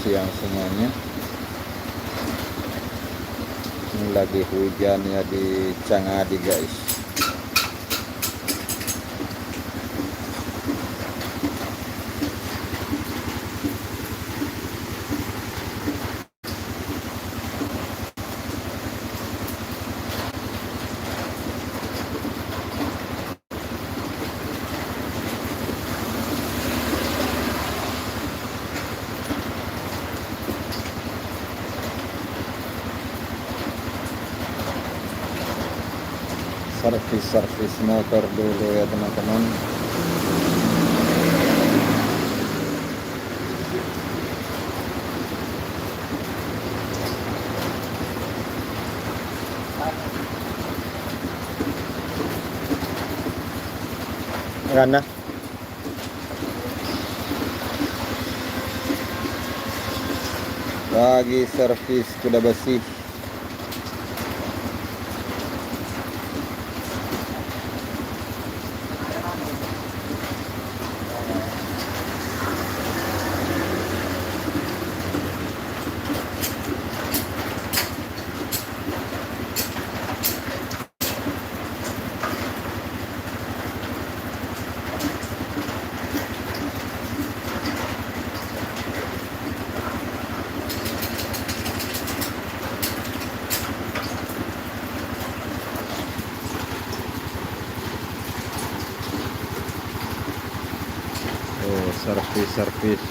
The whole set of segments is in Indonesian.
siang semuanya. Ini lagi hujan ya di Cangadi guys. Servis motor dulu ya teman-teman. Karena lagi servis kuda besi. Oh, servis.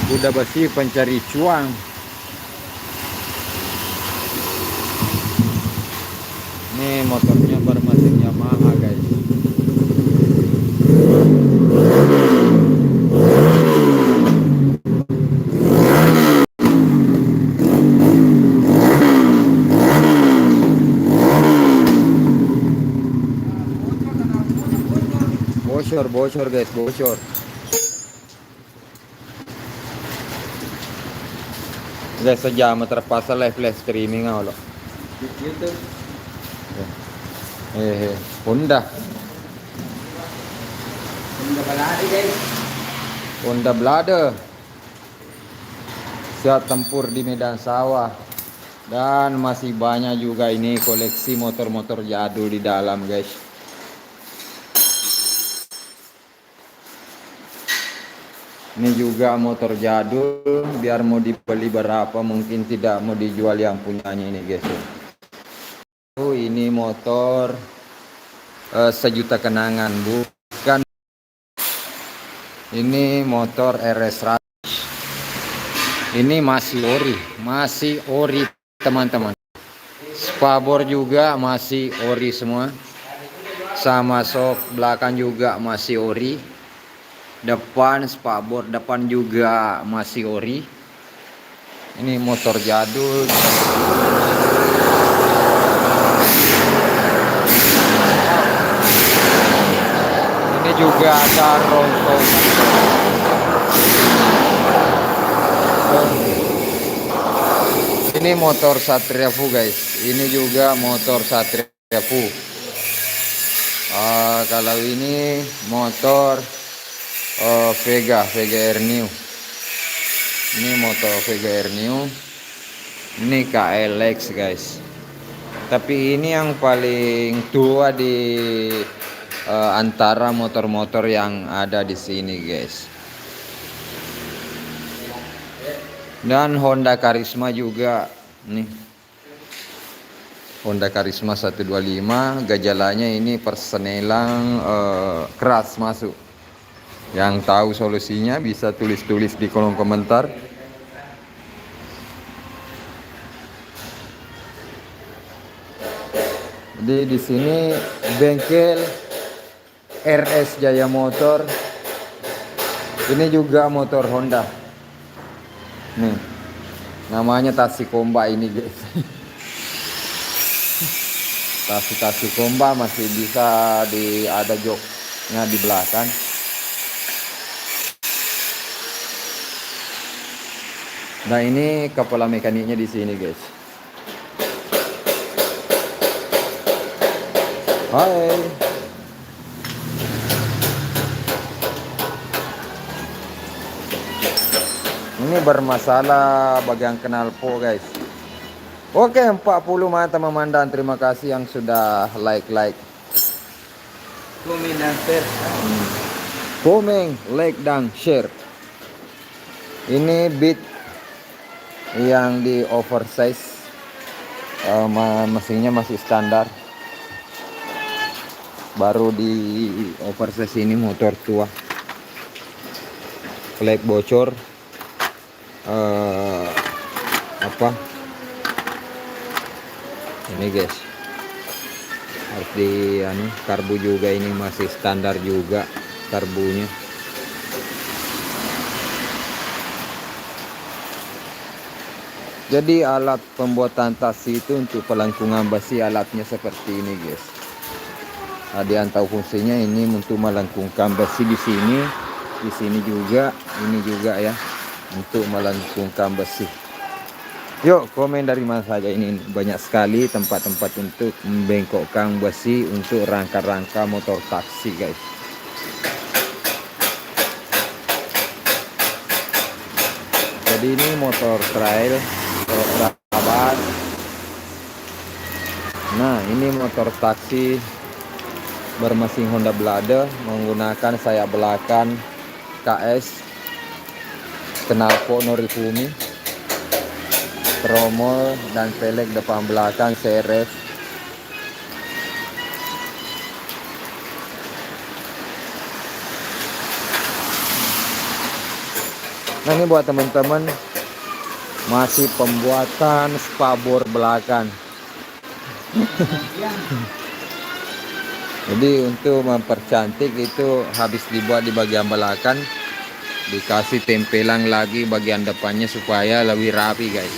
Kuda besi pencari cuan. Ini motornya bermesin Yamaha guys. Bocor guys, bocor. Guys, sejam terpaksa live streaming lo. YouTube. Honda Blade guys. Honda Blade. Siap tempur di medan sawah. Dan masih banyak juga ini koleksi motor-motor jadul di dalam guys. Ini juga motor jadul, biar mau dibeli berapa mungkin tidak mau dijual yang punyanya ini guys. Ini motor sejuta kenangan, bukan. Ini motor RS 100. Ini masih ori teman-teman. Spabor juga masih ori semua. Sama sok belakang juga masih ori. Depan spabor depan juga masih ori. Ini motor jadul. Ini juga ada rongsokan. Ini motor Satria Fu guys. Ini juga motor Satria Fu. Kalau ini motor Vega Air New. Ini motor Vega Air New. Ini KLX guys. Tapi ini yang paling tua di antara motor-motor yang ada di sini guys. Dan Honda Karisma juga nih. Honda Karisma 125, gejalanya ini persenelang keras masuk. Yang tahu solusinya bisa tulis-tulis di kolom komentar. Jadi di sini bengkel RS Jaya Motor. Ini juga motor Honda. Nih. Namanya Tasikomba ini guys. Tasikomba masih bisa ada joknya di belakang. Nah, ini kepala mekaniknya di sini guys. Hai. Ini bermasalah bagian knalpot guys. Oke, 40 mata memandang. Terima kasih yang sudah like. Komen dan share. Komen, like dan share. Ini beat yang di oversize. Mesinnya masih standar. Baru di oversize ini motor tua. Flek bocor. Apa? Ini guys. Harus di karbu juga, ini masih standar juga karbunya. Jadi alat pembuatan taksi itu untuk pelengkungan besi, alatnya seperti ini guys. Ada yang tahu fungsinya, ini untuk melengkungkan besi di sini juga, ini juga ya, untuk melengkungkan besi. Yuk komen dari mana saja, ini banyak sekali tempat-tempat untuk membengkokkan besi untuk rangka-rangka motor taksi guys. Jadi ini motor trail, motor sahabat. Nah ini motor taksi bermesin Honda Blade menggunakan sayap belakang KS, knalpot Norifumi, tromol dan pelek depan belakang CRF. Nah ini buat teman-teman masih pembuatan spabor belakang. Jadi untuk mempercantik itu habis dibuat di bagian belakang, dikasih tempelan lagi bagian depannya supaya lebih rapi guys.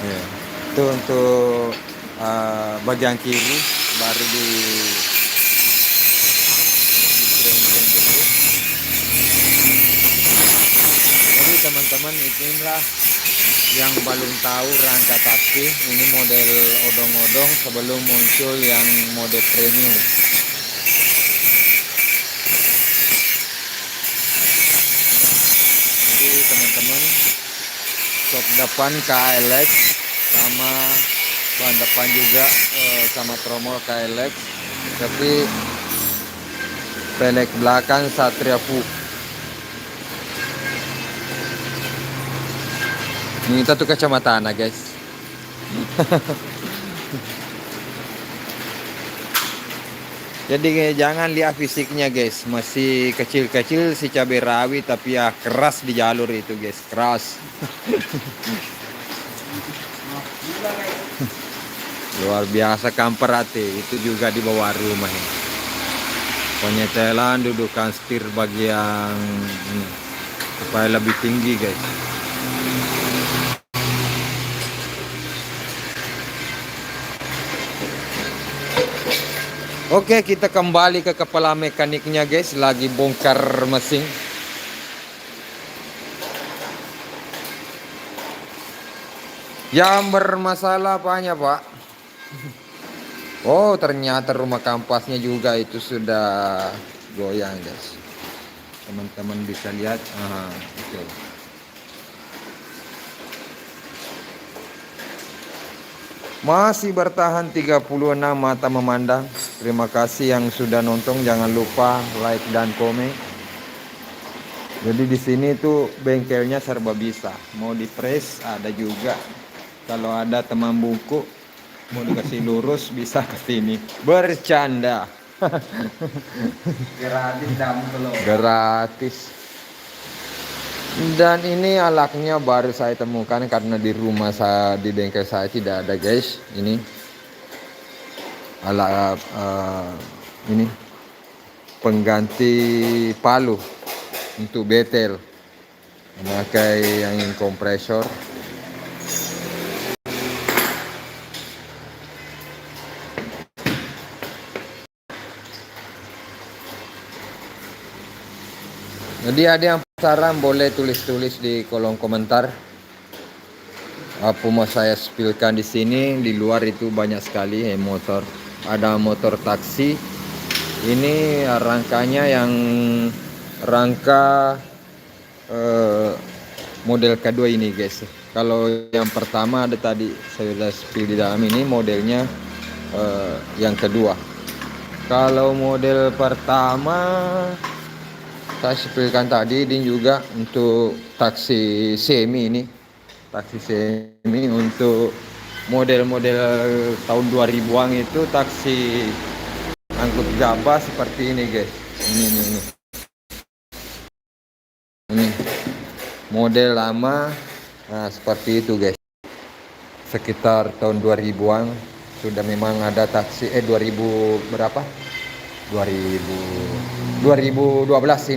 Ya. Itu untuk bagian kiri baru di keren-keren dulu. Jadi teman-teman, inilah yang belum tahu rangka taksi, ini model odong-odong sebelum muncul yang mode premium. Jadi teman-teman, sok depan KLX sama ban depan juga sama tromol KLX, tapi pelek belakang Satria Fu. Ini kita tuh kacamata anak guys. Jadi jangan lihat fisiknya guys, masih kecil-kecil si cabai rawit, tapi ya keras di jalur itu guys, keras. Luar biasa kamperate, itu juga di bawah rumah ini. Penyetelan dudukan setir bagian supaya lebih tinggi guys. Oke, kita kembali ke kepala mekaniknya guys, lagi bongkar mesin. Yang bermasalah apanya pak? Oh ternyata rumah kampasnya juga itu sudah goyang guys. Teman-teman bisa lihat. Itu. Masih bertahan 36 mata memandang. Terima kasih yang sudah nonton. Jangan lupa like dan komen. Jadi di sini tuh bengkelnya serba bisa. Mau di press ada juga. Kalau ada teman buku mau dikasih lurus bisa ke sini. Bercanda. Gratis damu telur. Gratis. Dan ini alaknya baru saya temukan karena di rumah saya, di bengkel saya tidak ada guys. Ini alat ini pengganti palu untuk betel, memakai angin kompresor. Jadi ada yang penasaran boleh tulis-tulis di kolom komentar. Apa mau saya spillkan di sini, di luar itu banyak sekali motor. Ada motor taksi. Ini rangkanya yang rangka model kedua ini guys. Kalau yang pertama ada tadi saya sudah spill di dalam, ini modelnya yang kedua. Kalau model pertama saya spillkan tadi, ini juga untuk taksi semi ini. Taksi semi untuk model-model tahun 2000-an itu taksi angkut gabah seperti ini guys. Ini. Ini model lama, nah seperti itu guys. Sekitar tahun 2000-an sudah memang ada taksi 2000 berapa? 2012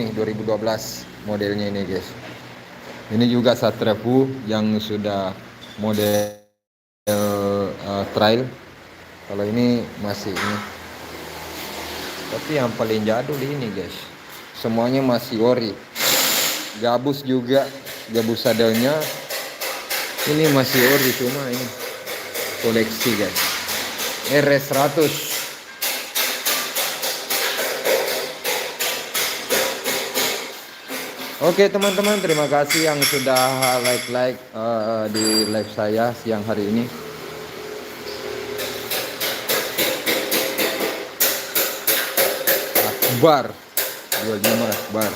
ini, 2012 modelnya ini guys. Ini juga Satrefu yang sudah model trail. Kalau ini masih ini. Tapi yang paling jadul ini guys. Semuanya masih ori. Gabus juga, gabus sadelnya ini masih ori, cuma ini koleksi guys. RS100. Oke teman-teman, terima kasih yang sudah like di live saya siang hari ini. Akbar 25 Akbar.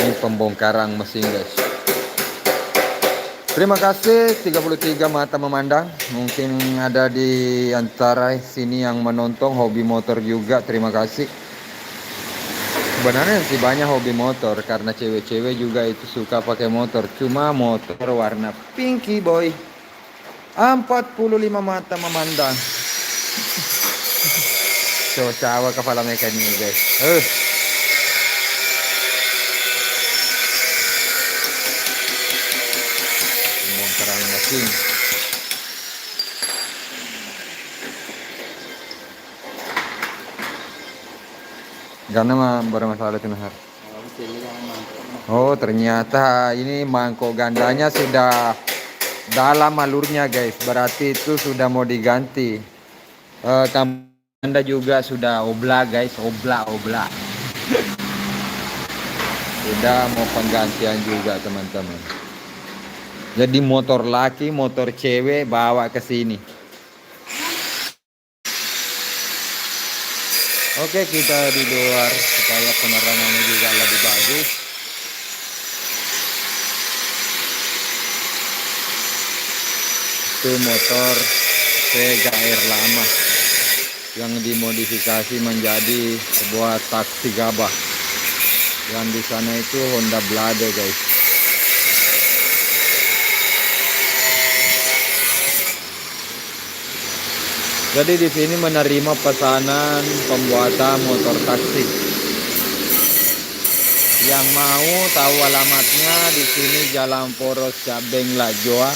Ini pembongkaran mesin guys. Terima kasih 33 mata memandang. Mungkin ada di antara sini yang menonton hobi motor juga. Terima kasih. Sebenarnya sih banyak hobi motor karena cewek-cewek juga itu suka pakai motor. Cuma motor warna pinky boy. 45 mata memandang. So, cawa kepala mekanik guys. Pembongkaran mesin. Karena bermasalah itu Nahar. Oh ternyata ini mangkok gandanya sudah dalam alurnya guys. Berarti itu sudah mau diganti. Anda juga sudah obla guys. Obla. Sudah mau penggantian juga teman-teman. Jadi motor laki, motor cewek bawa ke sini. Oke, kita di luar supaya penerangannya juga lebih bagus. Itu motor Vega Air lama yang dimodifikasi menjadi sebuah taksi gabah. Yang di sana itu Honda Blade guys. Jadi di sini menerima pesanan pembuatan motor taksi. Yang mau tahu alamatnya di sini Jalan Poros Cabeng Lajoa,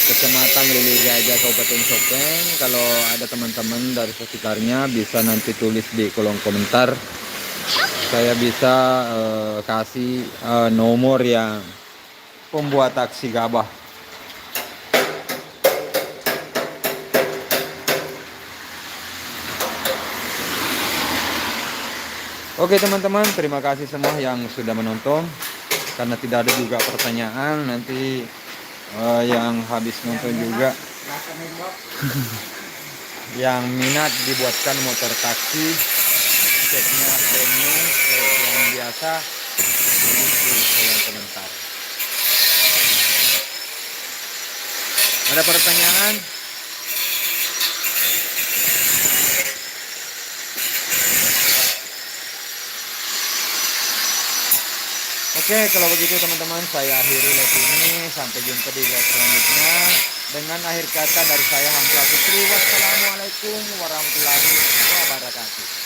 Kecamatan Lili Raja, Kabupaten Sopeng. Kalau ada teman-teman dari sekitarnya bisa nanti tulis di kolom komentar. Saya bisa kasih nomor yang pembuat taksi gabah. Oke teman-teman, terima kasih semua yang sudah menonton. Karena tidak ada juga pertanyaan, nanti yang habis nonton juga yang minat dibuatkan motor taksi, ceknya premium, yang biasa, tulis di kolom komentar. Ada pertanyaan? Oke, kalau begitu teman-teman, saya akhiri live ini. Sampai jumpa di live selanjutnya. Dengan akhir kata dari saya Hamzah Fitri. Wassalamualaikum warahmatullahi wabarakatuh.